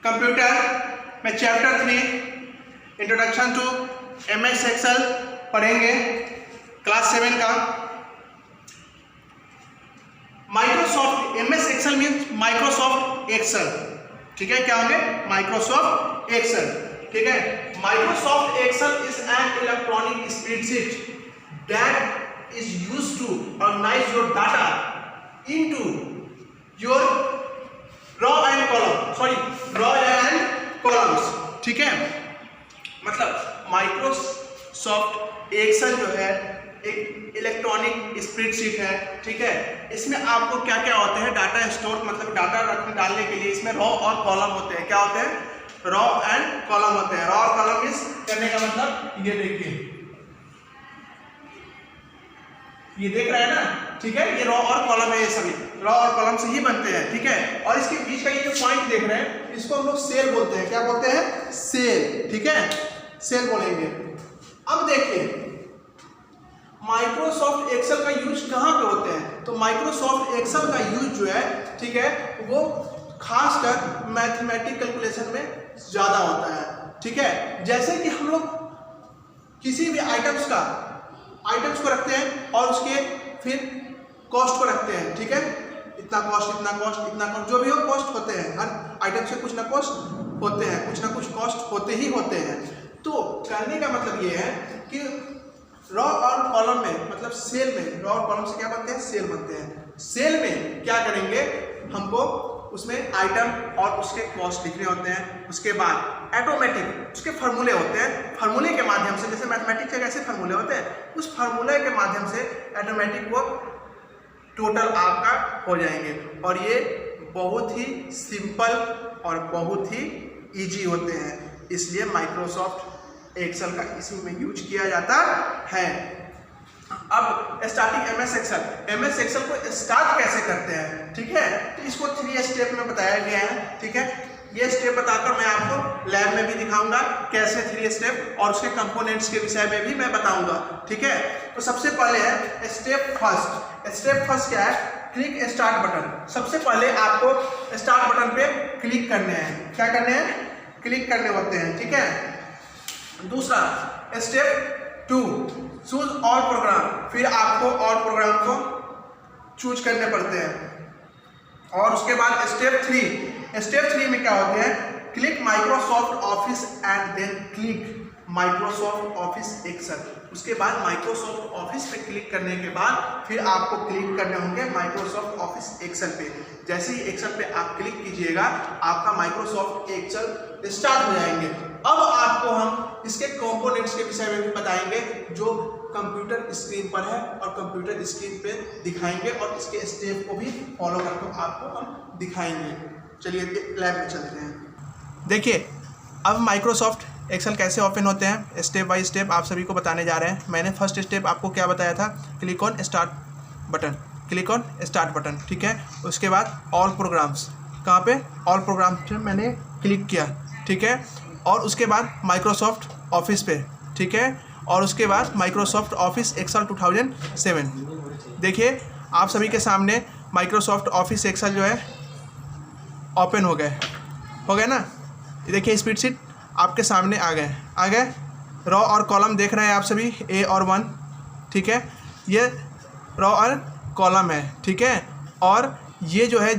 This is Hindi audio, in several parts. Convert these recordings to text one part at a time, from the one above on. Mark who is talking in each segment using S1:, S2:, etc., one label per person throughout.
S1: कंप्यूटर में chapter 3 introduction to MS Excel पढ़ेंगे, क्लास 7 का। Microsoft MS Excel means Microsoft Excel, ठीक है। क्या होंगे? माइक्रोसॉफ्ट एक्सेल, ठीक है। Microsoft Excel is an electronic spreadsheet that is used to organise your data into your row and columns, ठीक है। मतलब माइक्रोसॉफ्ट एक्सेल जो है एक इलेक्ट्रॉनिक स्प्रेडशीट है, ठीक है। इसमें आपको क्या क्या होते हैं? डाटा स्टोर, मतलब डाटा डालने के लिए इसमें रॉ और कॉलम होते हैं। क्या होते हैं? रॉ एंड कॉलम होते हैं। रॉ और कॉलम इस करने का मतलब ये देखिए, ये देख रहे हैं ना, ठीक है। ये रॉ और कॉलम है, ये सभी रॉ और कॉलम से ही बनते हैं, ठीक है। और इसके बीच का ये जो पॉइंट देख रहे हैं इसको हम लोग सेल बोलते हैं। क्या बोलते हैं? सेल, ठीक है, सेल बोलेंगे। अब देखिए माइक्रोसॉफ्ट एक्सेल का यूज कहाँ पे होते हैं? तो माइक्रोसॉफ्ट एक्सेल का यूज जो है, ठीक है, वो खासकर मैथमेटिक कैलकुलेशन में ज़्यादा होता है, ठीक है। जैसे कि हम लोग किसी भी आइटम्स को रखते हैं और उसके फिर कॉस्ट को रखते हैं, ठीक है। इतना कॉस्ट, इतना कॉस्ट, इतना कॉस्ट, जो भी हो कॉस्ट होते हैं। हर आइटम से कुछ ना कॉस्ट होते हैं, कुछ ना कुछ कॉस्ट होते ही होते हैं। तो कहने का मतलब ये है कि रॉ और कॉलम में, मतलब सेल में, रॉ और कॉलम से क्या बनते हैं? सेल बनते हैं। सेल में क्या करेंगे? हमको उसमें आइटम और उसके कॉस्ट लिखने होते हैं। उसके बाद ऑटोमेटिक उसके फार्मूले होते हैं। फार्मूले के माध्यम से, जैसे मैथमेटिक्स के कैसे फार्मूले होते हैं, उस फार्मूले के माध्यम से ऑटोमेटिक वो टोटल आपका हो जाएंगे। और ये बहुत ही सिंपल और बहुत ही इजी होते हैं, इसलिए माइक्रोसॉफ्ट एक्सेल का इसी में यूज किया जाता है। अब स्टार्टिंग MS एक्सेल को स्टार्ट कैसे करते हैं, ठीक है। तो इसको 3 स्टेप में बताया गया है, ठीक है। ये स्टेप बताकर मैं आपको लैब में भी दिखाऊंगा कैसे 3 स्टेप, और उसके कंपोनेंट्स के विषय में भी मैं बताऊंगा, ठीक है। तो सबसे पहले है स्टेप फर्स्ट। स्टेप फर्स्ट क्या है? Click start button. सबसे पहले आपको स्टार्ट बटन पे क्लिक करने हैं। क्या करने हैं? क्लिक करने होते हैं, ठीक है। दूसरा स्टेप 2 चूज ऑल प्रोग्राम। फिर आपको ऑल प्रोग्राम को चूज करने पड़ते हैं। और उसके बाद स्टेप 3 में क्या होते हैं? Click Microsoft Office and then click Microsoft Office Excel. उसके बाद माइक्रोसॉफ्ट ऑफिस पे क्लिक करने के बाद फिर आपको क्लिक करने होंगे माइक्रोसॉफ्ट ऑफिस एक्सेल पे। जैसे ही एक्सेल पे आप क्लिक कीजिएगा आपका माइक्रोसॉफ्ट एक्सेल स्टार्ट हो जाएंगे। अब आपको हम इसके कंपोनेंट्स के विषय में भी बताएंगे जो कंप्यूटर स्क्रीन पर है और कंप्यूटर स्क्रीन पे दिखाएंगे, और इसके स्टेप को भी फॉलो करके आपको हम दिखाएंगे। चलिए लैब में चलते हैं। देखिए अब माइक्रोसॉफ्ट एक्सेल कैसे ओपन होते हैं, स्टेप बाय स्टेप आप सभी को बताने जा रहे हैं। मैंने फर्स्ट स्टेप आपको क्या बताया था? क्लिक ऑन स्टार्ट बटन, ठीक है। उसके बाद ऑल प्रोग्राम्स, कहाँ पे? ऑल प्रोग्राम्स पे मैंने क्लिक किया, ठीक है। और उसके बाद माइक्रोसॉफ्ट ऑफिस पे, ठीक है। और उसके बाद माइक्रोसॉफ्ट ऑफिस एक्सेल 2007। देखिए आप सभी के सामने माइक्रोसॉफ्ट ऑफिस एक्सेल जो है ओपन हो गए ना। देखिए स्प्रेडशीट आपके सामने आ गए। रॉ और कॉलम देख रहे हैं आप सभी, A और 1, ठीक है। ये रॉ और कॉलम है, ठीक है। और ये जो है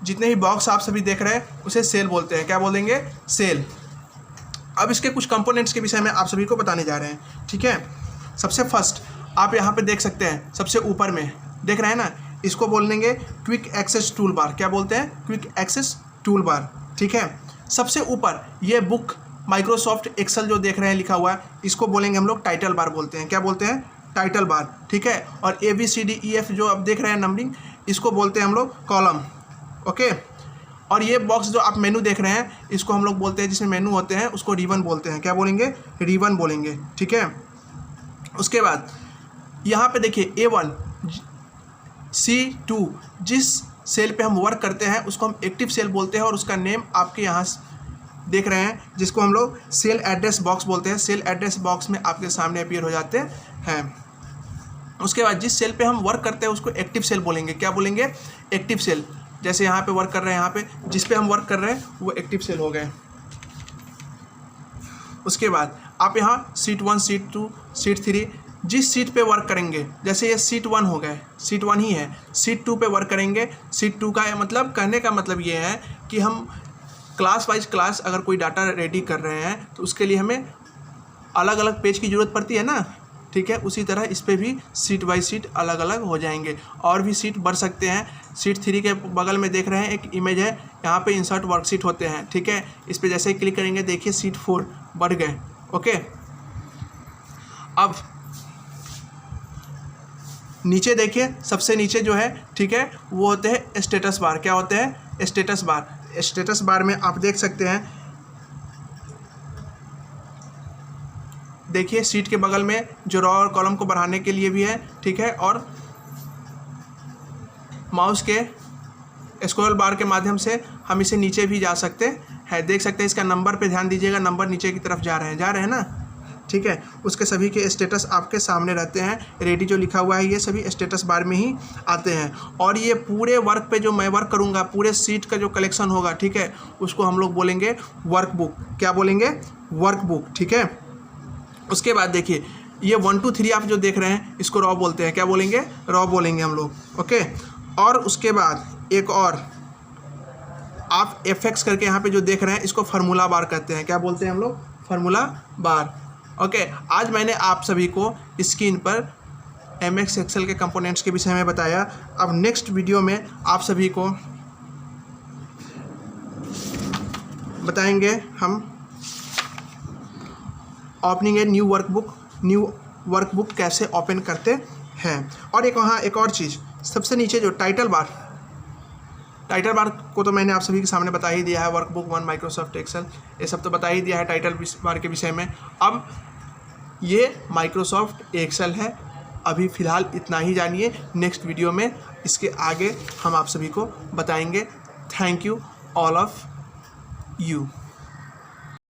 S1: जितने भी बॉक्स आप सभी देख रहे हैं उसे सेल बोलते हैं। क्या बोलेंगे? सेल। अब इसके कुछ कंपोनेंट्स के विषय में आप सभी को बताने जा रहे हैं, ठीक है। सबसे फर्स्ट आप यहाँ पे देख सकते हैं, सबसे ऊपर में देख रहे हैं ना, इसको बोलेंगे क्विक एक्सेस टूल बार। क्या बोलते हैं? क्विक एक्सेस टूल बार, ठीक है। सबसे ऊपर ये बुक माइक्रोसॉफ्ट एक्सेल जो देख रहे हैं लिखा हुआ है, इसको बोलेंगे हम लोग टाइटल बार बोलते हैं। क्या बोलते हैं? टाइटल बार, ठीक है। और ABCDEF जो आप देख रहे हैं नंबरिंग, इसको बोलते हैं हम लोग कॉलम, ओके। और ये बॉक्स जो आप मेनू देख रहे हैं इसको हम लोग बोलते हैं, जिसमें मेनू होते हैं उसको रिबन बोलते हैं। क्या बोलेंगे? रिबन बोलेंगे, ठीक है। उसके बाद यहाँ पे देखिए A1 C2 जिस सेल पे हम वर्क करते हैं उसको हम एक्टिव सेल बोलते हैं, और उसका नेम आपके यहाँ देख रहे हैं जिसको हम लोग सेल एड्रेस बॉक्स बोलते हैं। सेल एड्रेस बॉक्स में आपके सामने अपीयर हो जाते हैं। उसके बाद जिस सेल पे हम वर्क करते हैं उसको एक्टिव सेल बोलेंगे। क्या बोलेंगे? Active cell. जैसे यहाँ पे वर्क कर रहे हैं, यहाँ पे जिस पे हम वर्क कर रहे हैं वो एक्टिव सेल हो गए। उसके बाद आप यहाँ सीट 1, सीट 2, सीट 3 जिस सीट पे वर्क करेंगे, जैसे ये सीट 1 हो गए, सीट 1 ही है, सीट 2 पे वर्क करेंगे। सीट 2 का मतलब कहने का मतलब ये है कि हम क्लास वाइज क्लास अगर कोई डाटा रेडी कर रहे हैं तो उसके लिए हमें अलग अलग पेज की ज़रूरत पड़ती है ना, ठीक है। उसी तरह इस पे भी सीट बाई सीट अलग अलग हो जाएंगे और भी सीट बढ़ सकते हैं। सीट 3 के बगल में देख रहे हैं एक इमेज है, यहाँ पे इंसर्ट वर्कशीट होते हैं, ठीक है। इस पे जैसे ही क्लिक करेंगे देखिए सीट 4 बढ़ गए, ओके। अब नीचे देखिए, सबसे नीचे जो है, ठीक है, वो होते हैं स्टेटस बार। क्या होते हैं? Status bar. स्टेटस बार में आप देख सकते हैं, देखिए सीट के बगल में जो रो और कॉलम को बढ़ाने के लिए भी है, ठीक है, और माउस के स्क्रॉल बार के माध्यम से हम इसे नीचे भी जा सकते हैं। देख सकते हैं इसका नंबर पे ध्यान दीजिएगा, नंबर नीचे की तरफ जा रहे हैं ना, ठीक है। उसके सभी के स्टेटस आपके सामने रहते हैं। रेडी जो लिखा हुआ है ये सभी स्टेटस बार में ही आते हैं। और ये पूरे वर्क पे जो मैं वर्क करूँगा, पूरे सीट का जो कलेक्शन होगा, ठीक है, उसको हम लोग बोलेंगे वर्कबुक। क्या बोलेंगे? वर्कबुक, ठीक है। उसके बाद देखिए ये 1 2 3 आप जो देख रहे हैं इसको रॉ बोलते हैं। क्या बोलेंगे? रॉ बोलेंगे हम लोग, ओके। और उसके बाद एक और आप FX करके यहाँ पे जो देख रहे हैं इसको फार्मूला बार कहते हैं। क्या बोलते हैं हम लोग? फार्मूला बार, ओके। आज मैंने आप सभी को स्क्रीन पर MX एक्सेल के कंपोनेंट्स के विषय में बताया। अब नेक्स्ट वीडियो में आप सभी को बताएंगे हम ओपनिंग ए न्यू वर्कबुक कैसे ओपन करते हैं। और एक और चीज़, सबसे नीचे जो टाइटल बार को तो मैंने आप सभी के सामने बता ही दिया है। वर्कबुक 1 माइक्रोसॉफ्ट एक्सेल ये सब तो बता ही दिया है टाइटल बार के विषय में। अब ये माइक्रोसॉफ्ट एक्सेल है। अभी फ़िलहाल इतना ही जानिए, नेक्स्ट वीडियो में इसके आगे हम आप सभी को बताएंगे। Thank you all of you.